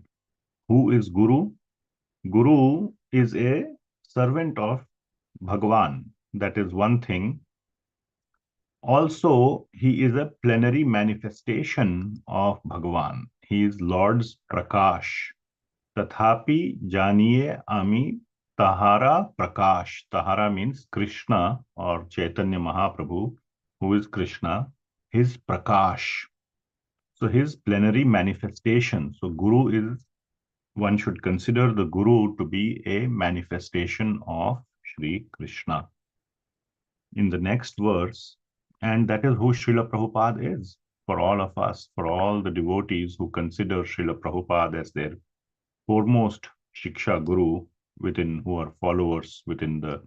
who is Guru? Guru is a servant of Bhagavan. That is one thing. Also, he is a plenary manifestation of Bhagavan. He is Lord's Prakash. Tathapi janiye ami tahara prakash. Tahara means Krishna or Chaitanya Mahaprabhu, who is Krishna, his prakash. So his plenary manifestation. So Guru is, one should consider the Guru to be a manifestation of Sri Krishna. In the next verse, and that is who Srila Prabhupada is for all of us, for all the devotees who consider Srila Prabhupada as their foremost Shiksha Guru, within who are followers within the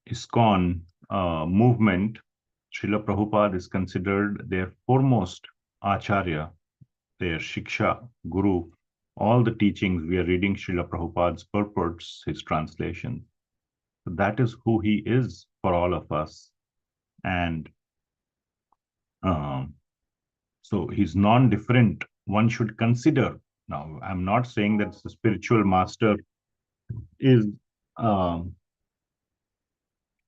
ISKCON movement. Srila Prabhupada is considered their foremost Acharya, their Shiksha Guru. All the teachings, we are reading Srila Prabhupada's purports, his translation. So that is who he is for all of us. And so he's non-different. One should consider. Now, I'm not saying that the spiritual master is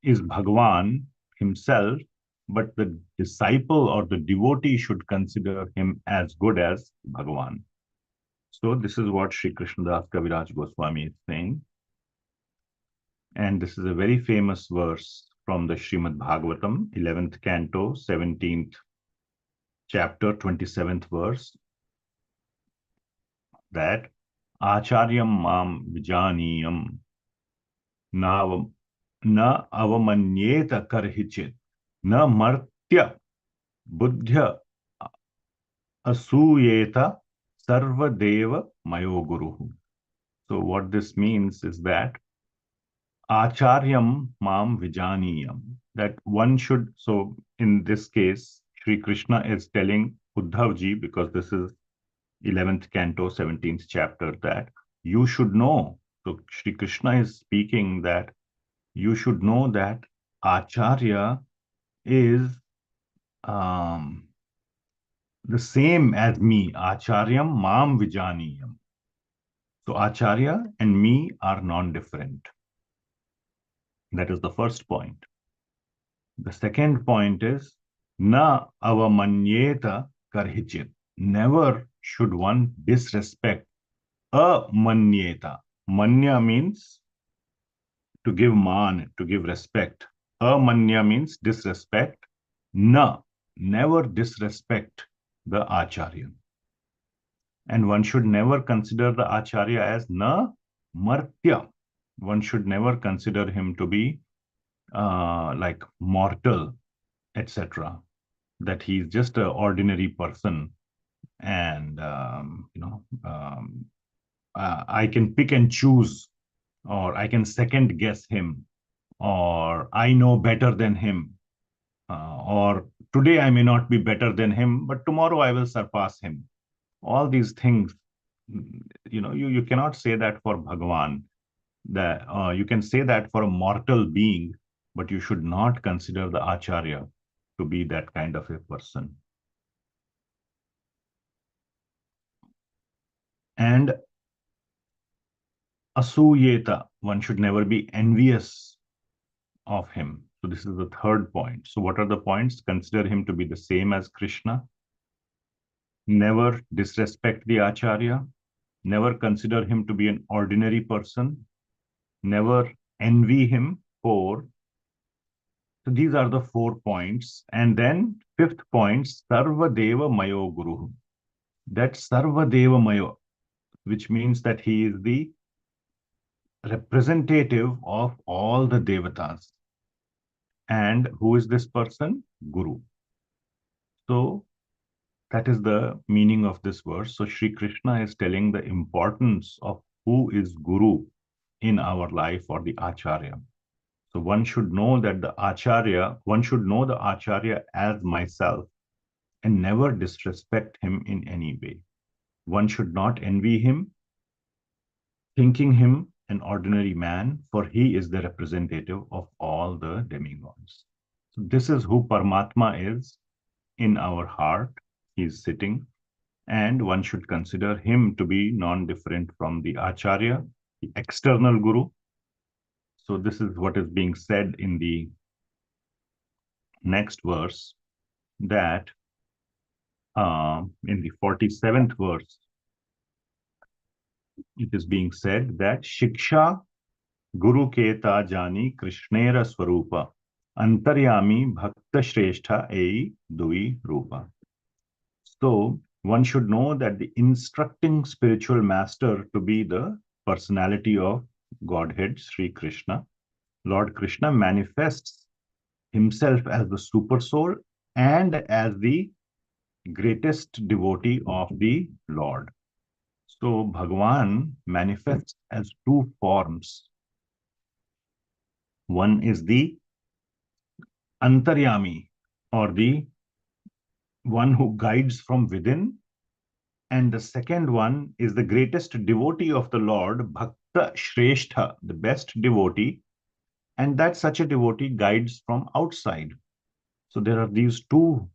Bhagavan himself, but the disciple or the devotee should consider him as good as Bhagavan. So this is what Sri Krishnadas Kaviraj Goswami is saying. And this is a very famous verse from the Srimad Bhagavatam, 11th canto, 17th chapter, 27th verse, that Acharyam mam vijaniyam na avamanyeta karhichit na martya buddhya asuyeta sarvadeva mayo guru. So what this means is that Acharyam mam vijaniyam. That one should, so in this case, Sri Krishna is telling Uddhavji, because this is 11th canto, 17th chapter, that you should know. So Sri Krishna is speaking that you should know that Acharya is the same as me. Acharyam mam vijaniyam. So Acharya and me are non-different. That is the first point. The second point is na avamanyeta karhichit. Never should one disrespect amanyeta. Manya means to give man, to give respect. Amanya means disrespect. Na, never disrespect the Acharya. And one should never consider the Acharya as na martya. One should never consider him to be like mortal, etc. That he's just an ordinary person, and I can pick and choose, or I can second guess him, or I know better than him, or today I may not be better than him, but tomorrow I will surpass him. All these things, you cannot say that for Bhagavan. That you can say that for a mortal being, but you should not consider the Acharya to be that kind of a person. And asuyeta, one should never be envious of him. So this is the third point. So what are the points? Consider him to be the same as Krishna. Never disrespect the Acharya. Never consider him to be an ordinary person. Never envy him. So these are the 4 points. And then 5th point, Sarva Deva Mayo Guru. That Sarva Deva Mayo, which means that he is the representative of all the Devatas. And who is this person? Guru. So that is the meaning of this verse. So Sri Krishna is telling the importance of who is Guru in our life, or the Acharya. So one should know that one should know the Acharya as myself and never disrespect him in any way. One should not envy him, thinking him an ordinary man, for he is the representative of all the demigods. So this is who Paramatma is in our heart. He is sitting, and one should consider him to be non-different from the Acharya, the external Guru. So this is what is being said in the next verse, that in the 47th verse, it is being said that Shiksha Guru Keta Jani Krishnera Swarupa Antaryami Bhakta Shrestha Ei Dui Rupa. So one should know that the instructing spiritual master to be the personality of Godhead, Sri Krishna, Lord Krishna manifests himself as the super soul and as the greatest devotee of the Lord. So Bhagavan manifests as 2 forms. One is the Antaryami, or the one who guides from within, and the second one is the greatest devotee of the Lord, Bhakta Shrestha, the best devotee, and that such a devotee guides from outside. So there are these 2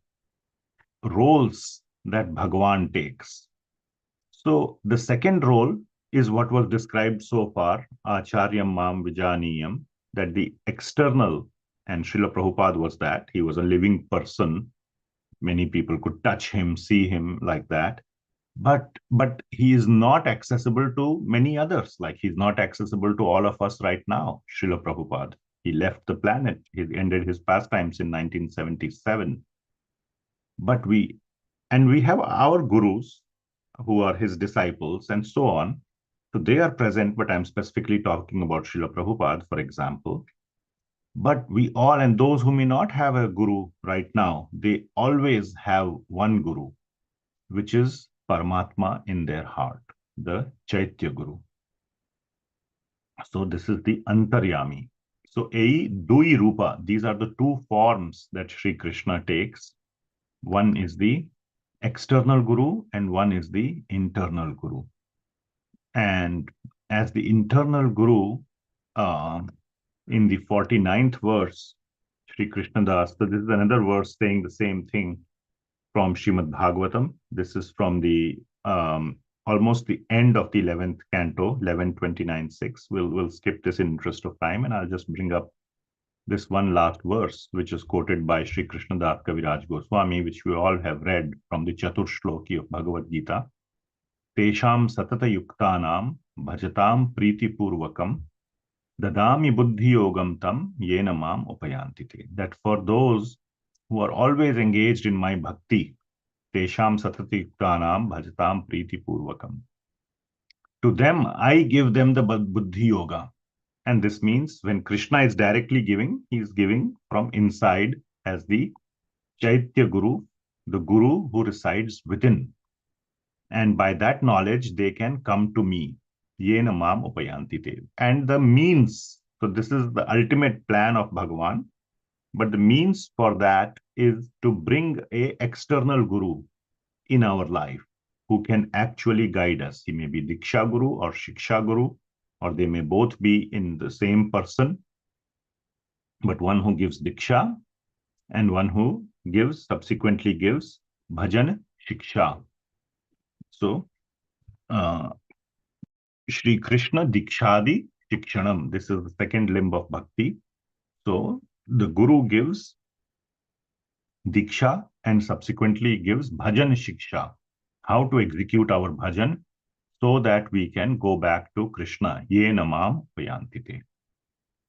roles that Bhagavan takes. So the second role is what was described so far, Acharyam Mam Vijaniyam, that the external, and Srila Prabhupada was that. He was a living person. Many people could touch him, see him like that. But he is not accessible to many others. Like he's not accessible to all of us right now, Srila Prabhupada. He left the planet. He ended his pastimes in 1977. But we have our gurus who are his disciples and so on. So they are present, but I'm specifically talking about Srila Prabhupada, for example. But we all, and those who may not have a guru right now, they always have one guru, which is Paramatma in their heart, the Chaitya Guru. So this is the Antaryami. So Ei, Dui Rupa, these are the two forms that Sri Krishna takes. One is the external Guru and one is the internal Guru. And as the internal Guru, in the 49th verse, Sri Krishna Das, so this is another verse saying the same thing from Srimad Bhagavatam. This is from the almost the end of the 11th canto, 11:29:6. We'll skip this in interest of time, and I'll just bring up this one last verse, which is quoted by Sri Krishna Das Kaviraj Goswami, which we all have read from the Chatur Shloki of Bhagavad Gita. Tesham satata yuktanam bhajatam priti purvakam dadami buddhi yogam tam yena mam upayantite. That for those who are always engaged in my bhakti, tesham satata yuktanam bhajatam priti purvakam. To them, I give them the buddhi yoga. And this means when Krishna is directly giving, he is giving from inside as the Chaitya Guru, the Guru who resides within. And by that knowledge, they can come to me. Yena mam upayantite. And the means, so this is the ultimate plan of Bhagavan, but the means for that is to bring a external Guru in our life who can actually guide us. He may be Diksha Guru or Shiksha Guru, or they may both be in the same person, but one who gives Diksha and one who subsequently gives Bhajan Shiksha. So, Shri Krishna Dikshadi Shikshanam. This is the second limb of Bhakti. So, the Guru gives Diksha and subsequently gives Bhajan Shiksha. How to execute our bhajan so that we can go back to Krishna. Ye namam upayantite.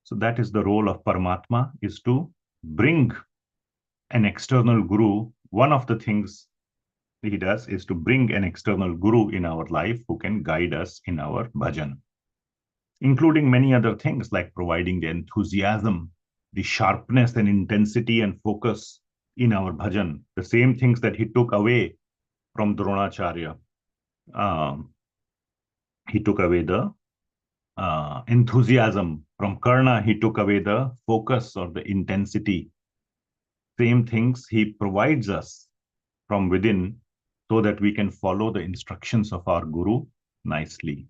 So that is the role of Paramatma, is to bring an external Guru. One of the things he does is to bring an external Guru in our life who can guide us in our bhajan, including many other things like providing the enthusiasm, the sharpness and intensity and focus in our bhajan, the same things that he took away from Dronacharya. He took away the enthusiasm. From Karna, he took away the focus or the intensity. Same things he provides us from within so that we can follow the instructions of our Guru nicely.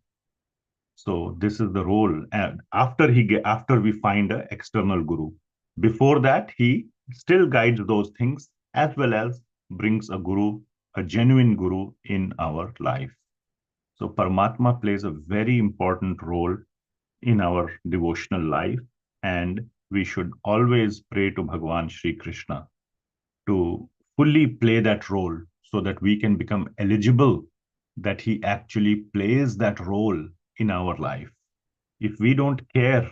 So this is the role. And after we find an external Guru, before that he still guides those things as well as brings a Guru, a genuine Guru in our life. So Paramatma plays a very important role in our devotional life, and we should always pray to Bhagavan Shri Krishna to fully play that role so that we can become eligible, that he actually plays that role in our life. If we don't care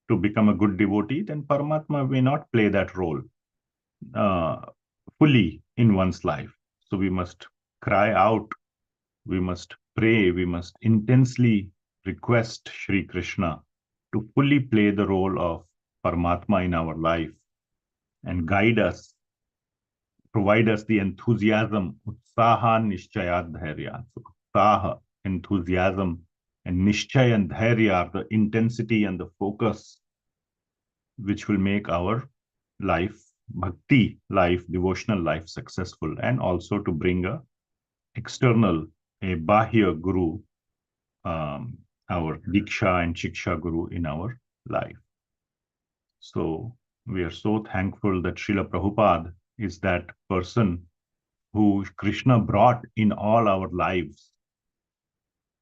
to become a good devotee, then Paramatma may not play that role fully in one's life. So we must cry out, we must pray, we must intensely request Shri Krishna to fully play the role of Paramatma in our life and guide us, provide us the enthusiasm, utsaha nishchayat dhairya. So utsaha, enthusiasm, and nishchay and dhairya are the intensity and the focus which will make our life, bhakti life, devotional life successful, and also to bring a external, a bahya Guru, our Diksha and Shiksha Guru in our life. So we are so thankful that Srila Prabhupada is that person who Krishna brought in all our lives,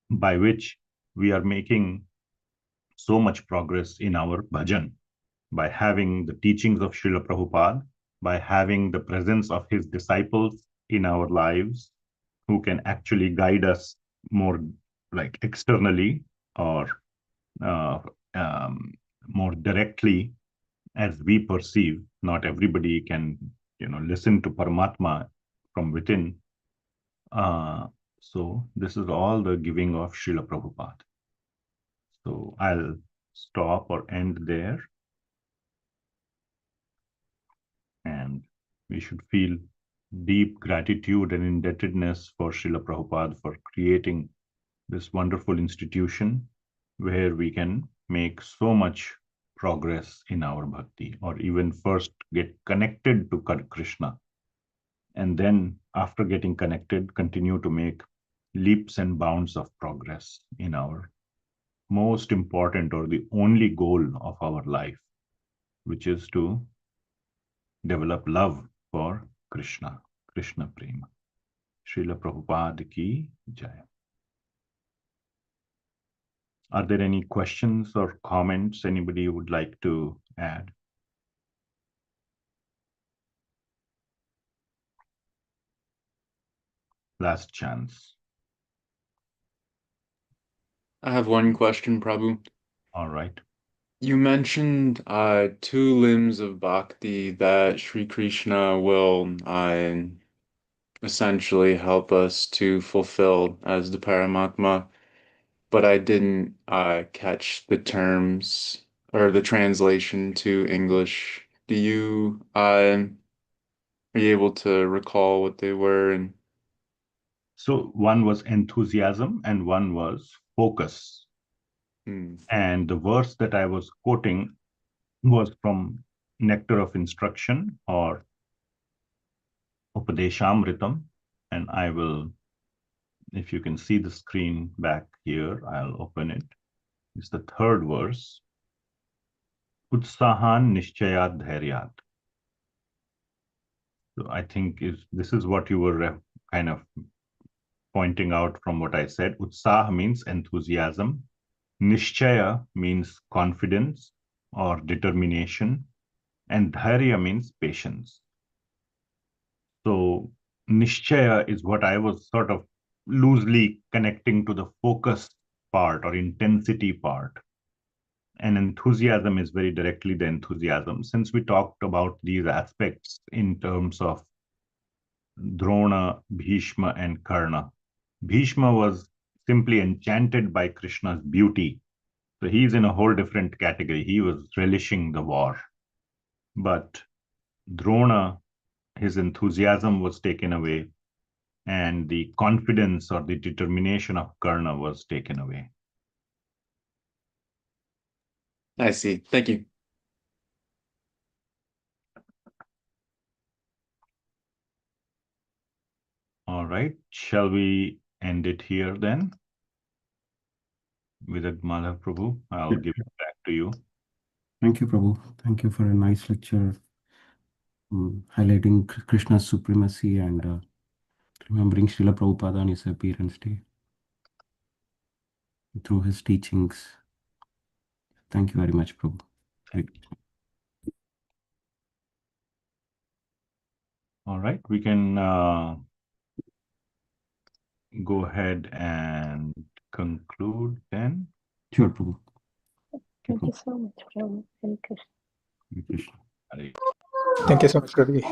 by which we are making so much progress in our bhajan, by having the teachings of Srila Prabhupada, by having the presence of his disciples in our lives, who can actually guide us more like externally or more directly as we perceive. Not everybody can, listen to Paramatma from within. So this is all the giving of Srila Prabhupada. So I'll stop or end there. And we should feel deep gratitude and indebtedness for Srila Prabhupada for creating this wonderful institution where we can make so much progress in our bhakti, or even first get connected to Krishna, and then after getting connected, continue to make leaps and bounds of progress in our most important or the only goal of our life, which is to develop love for Krishna, Krishna Prema. Srila Prabhupada ki jai. Are there any questions or comments anybody would like to add? Last chance. I have one question, Prabhu. All right. You mentioned two limbs of bhakti that Sri Krishna will essentially help us to fulfill as the Paramatma, but I didn't catch the terms or the translation to English. Do you are you able to recall what they were? And So one was enthusiasm and one was focus. And the verse that I was quoting was from Nectar of Instruction, or Upadeshamritam. And I will, if you can see the screen back here, I'll open it. It's the third verse. Utsahan Nishchayat Dhairyat. So I think this is what you were kind of pointing out from what I said. Utsah means enthusiasm. Nishchaya means confidence or determination. And Dharya means patience. So Nishchaya is what I was sort of loosely connecting to the focus part or intensity part. And enthusiasm is very directly the enthusiasm. Since we talked about these aspects in terms of Drona, Bhishma, and Karna, Bhishma was simply enchanted by Krishna's beauty. So he's in a whole different category. He was relishing the war. But Drona, his enthusiasm was taken away, and the confidence or the determination of Karna was taken away. I see. Thank you. All right. Shall we end it here then? Vidagmadha Prabhu, I'll give it back to you. Thank you, Prabhu. Thank you for a nice lecture highlighting Krishna's supremacy and remembering Srila Prabhupada on his appearance day through his teachings. Thank you very much, Prabhu. All right, we can go ahead and conclude then. Sure, Prabhu. Thank you so much, Prabhu. Hare Krishna. Hare Krishna. Hare Thank you so much, Ravi.